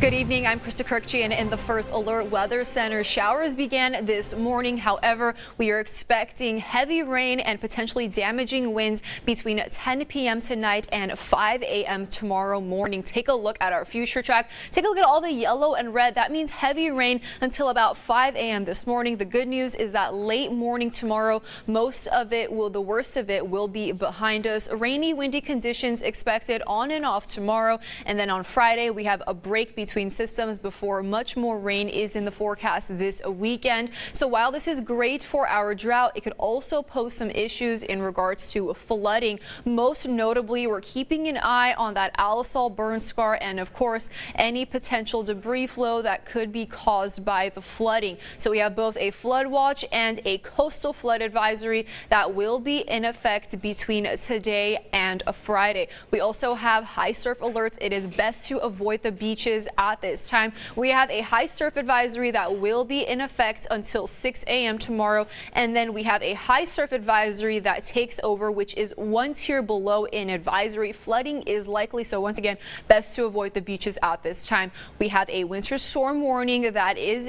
Good evening. I'm Krista Kirkjian in the First Alert Weather Center. Showers began this morning. However, we are expecting heavy rain and potentially damaging winds between 10 p.m. tonight and 5 a.m. tomorrow morning. Take a look at our future track. Take a look at all the yellow and red. That means heavy rain until about 5 a.m. this morning. The good news is that late morning tomorrow, the worst of it will be behind us. Rainy, windy conditions expected on and off tomorrow. And then on Friday, we have a break between systems before much more rain is in the forecast this weekend. So while this is great for our drought, it could also pose some issues in regards to flooding. Most notably, we're keeping an eye on that Alisal burn scar and, of course, any potential debris flow that could be caused by the flooding. So we have both a flood watch and a coastal flood advisory that will be in effect between today and Friday. We also have high surf alerts. It is best to avoid the beaches at this time. We have a high surf advisory that will be in effect until 6 a.m. tomorrow, and then we have a high surf advisory that takes over, which is one tier below in advisory. Flooding is likely, so once again, best to avoid the beaches at this time. We have a winter storm warning that is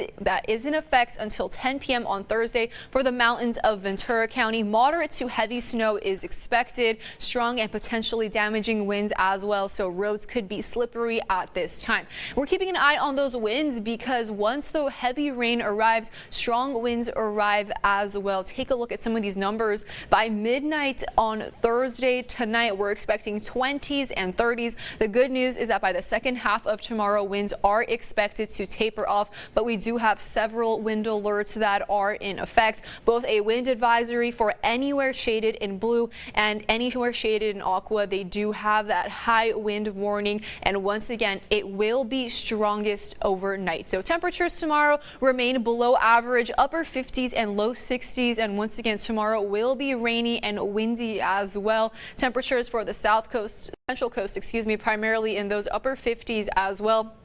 in effect until 10 p.m. on Thursday for the mountains of Ventura County. Moderate to heavy snow is expected, strong and potentially damaging winds as well, so roads could be slippery at this time. We're keeping an eye on those winds because once the heavy rain arrives, strong winds arrive as well. Take a look at some of these numbers. By midnight on Thursday tonight, we're expecting 20s and 30s. The good news is that by the second half of tomorrow, winds are expected to taper off, but we do have several wind alerts that are in effect. Both a wind advisory for anywhere shaded in blue and anywhere shaded in aqua. They do have that high wind warning, and once again, it will be strongest overnight. So temperatures tomorrow remain below average, upper 50s and low 60s. And once again, tomorrow will be rainy and windy as well. Temperatures for the central coast, primarily in those upper 50s as well.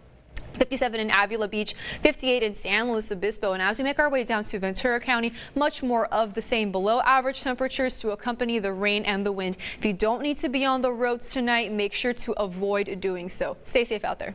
57 in Avila Beach, 58 in San Luis Obispo. And as we make our way down to Ventura County, much more of the same below average temperatures to accompany the rain and the wind. If you don't need to be on the roads tonight, make sure to avoid doing so. Stay safe out there.